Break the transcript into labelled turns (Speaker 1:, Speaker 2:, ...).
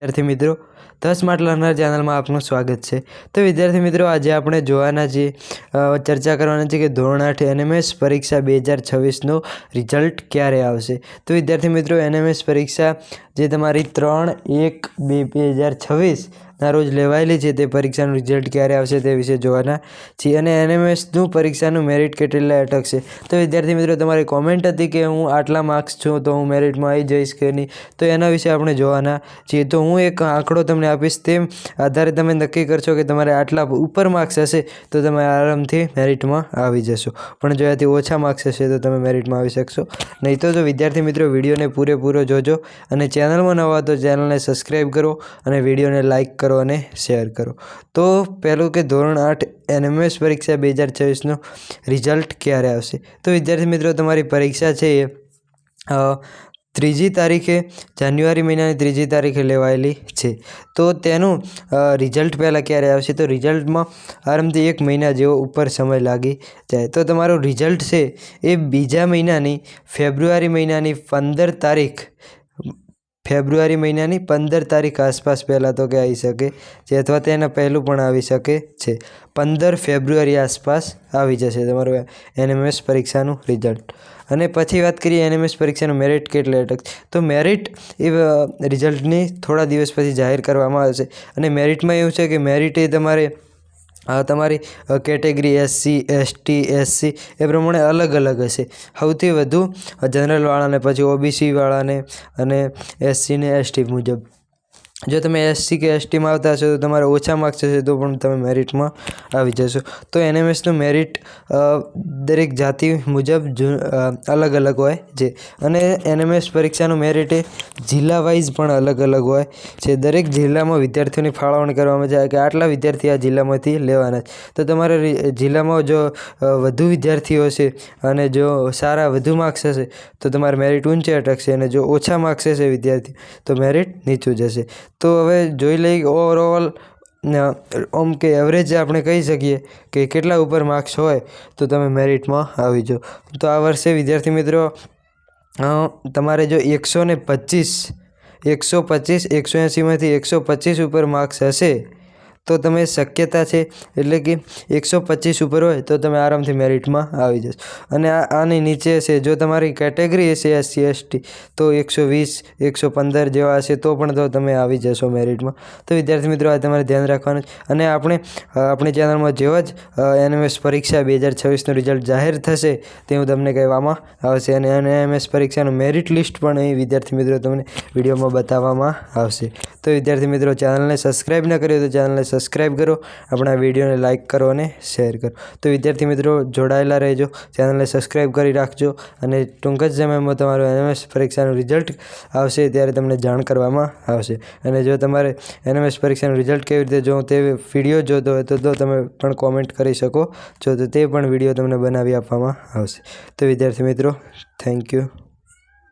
Speaker 1: विद्यार्थी मित्रों 10 smart learner channel में आपનું સ્વાગત છે। તો વિદ્યાર્થી મિત્રો આજે આપણે જોવાના છીએ ચર્ચા કરવાના છે કે ધોરણ 8 એનએમએસ પરીક્ષા 2026 નો રિઝલ્ટ ક્યારે આવશે। તો વિદ્યાર્થી મિત્રો એનએમએસ પરીક્ષા જે તમારી 3/1/2026 ના રોજ લેવાયેલી છે તે પરીક્ષાનું રિઝલ્ટ ક્યારે આવશે તે વિશે જોવાના છીએ અને એનએમએસનું પરીક્ષાનું મેરિટ કેટલા અટકશે। તો વિદ્યાર્થી મિત્રો તમારી કોમેન્ટ હતી કે હું આટલા માર્ક્સ છું તો હું મેરિટમાં આવી જઈશ કે નહીં, તો એના વિશે આપણે જોવાના છીએ। તો હું એક આંકડો તમને આપીશ, તે આધારે તમે નક્કી કરશો કે તમારે આટલા ઉપર માર્ક્સ હશે તો તમે આરામથી મેરિટમાં આવી જશો, પણ જો એનાથી ઓછા માર્ક્સ હશે તો તમે મેરિટમાં આવી શકશો નહીં। તો વિદ્યાર્થી મિત્રો વિડીયોને પૂરેપૂરો જોજો અને ચેનલમાં નવા તો ચેનલને સબસ્ક્રાઈબ કરો અને વિડીયોને લાઇક કરો અને શેર કરો। તો પહેલું કે ધોરણ 8 એનએમએસ પરીક્ષા 2026 નો રિઝલ્ટ ક્યારે આવશે। તો વિદ્યાર્થી મિત્રો તમારી પરીક્ષા છે એ 3જી તારીખે જાન્યુઆરી મહિનાની 3જી તારીખે લેવાયેલી છે। તો તેનું રિઝલ્ટ પહેલાં ક્યારે આવશે, તો રિઝલ્ટમાં આરામથી 1 મહિના જેવો ઉપર સમય લાગી જાય। તો તમારું રિઝલ્ટ છે એ બીજા મહિનાની ફેબ્રુઆરી મહિનાની 15 તારીખ આસપાસ પહેલાં તો કે આવી શકે છે, અથવા તેના પહેલું પણ આવી શકે છે। 15 ફેબ્રુઆરી આસપાસ આવી જશે તમારું એનએમએસ પરીક્ષાનું રિઝલ્ટ। અને પછી વાત કરીએ એનએમએસ પરીક્ષાનું મેરિટ કેટલે અટકશે। તો મેરિટ એ રિઝલ્ટની થોડા દિવસ પછી જાહેર કરવામાં આવશે અને મેરિટમાં એવું છે કે મેરિટ એ તમારી કેટેગરી SC ST SC એ પ્રમાણે અલગ અલગ હશે। સૌથી વધુ જનરલવાળાને, પછી OBC વાળાને અને SC ને ST મુજબ। જો તમે SC કે STમાં આવતા હશો તો તમારે ઓછા માર્ક્સ હશે તો પણ તમે મેરિટમાં આવી જશો। તો એનએમએસનું મેરિટ દરેક જાતિ મુજબ અલગ અલગ હોય છે અને એનએમએસ પરીક્ષાનું મેરિટ એ જિલ્લા વાઇઝ પણ અલગ અલગ હોય છે। દરેક જિલ્લામાં વિદ્યાર્થીઓની ફાળવણી કરવામાં આવે કે આટલા વિદ્યાર્થી આ જિલ્લામાંથી લેવાના છે। તો તમારા જિલ્લામાં જો વધુ વિદ્યાર્થીઓ હશે અને જો સારા વધુ માર્ક્સ હશે તો તમારે મેરિટ ઊંચે અટકશે અને જો ઓછા માર્ક્સ હશે વિદ્યાર્થી તો મેરિટ નીચું જશે। તો હવે જોઈ લઈએ ઓવરઓલ કે એવરેજ આપણે કહી શકીએ કે કેટલા ઉપર માર્ક્સ હોય તો તમે મેરિટમાં આવી જાઓ। તો આ વર્ષે વિદ્યાર્થી મિત્રો તમારે જો 180માંથી 125 ઉપર માર્ક્સ હશે તો તમે શક્યતા છે એટલે કે 125 ઉપર હોય તો તમે આરામથી મેરિટમાં આવી જશો। અને આની નીચે હશે જો તમારી કેટેગરી હશે SC ST તો 120 115 જેવા હશે તો પણ તો તમે આવી જશો મેરિટમાં। તો વિદ્યાર્થી મિત્રો આ તમારે ધ્યાન રાખવાનું છે અને આપણી ચેનલમાં જેવા જ એનએમએસ પરીક્ષા 2026નું રિઝલ્ટ જાહેર થશે તે હું તમને કહેવામાં આવશે અને એનએમએસ પરીક્ષાનું મેરિટ લિસ્ટ પણ અહીં વિદ્યાર્થી મિત્રો તમને વિડીયોમાં બતાવવામાં આવશે। તો વિદ્યાર્થી મિત્રો ચેનલને સબસ્ક્રાઈબ ન કર્યો તો ચેનલને સબસ્ક્રાઈબ કરો, આપણા વિડીયોને લાઇક કરો અને શેર કરો। તો વિદ્યાર્થી મિત્રો જોડાયેલા રહેજો, ચેનલને સબસ્ક્રાઈબ કરી રાખજો અને ટૂંક જ સમયમાં તમારું એનએમએસ પરીક્ષાનું રિઝલ્ટ આવશે ત્યારે તમને જાણ કરવામાં આવશે। અને જો તમારે એનએમએસ પરીક્ષાનું રિઝલ્ટ કેવી રીતે જોવું તે વિડીયો જોતો હોય તો તમે પણ કોમેન્ટ કરી શકો છો, તો તે પણ વિડીયો તમને બનાવી આપવામાં આવશે। તો વિદ્યાર્થી મિત્રો થેન્ક યુ।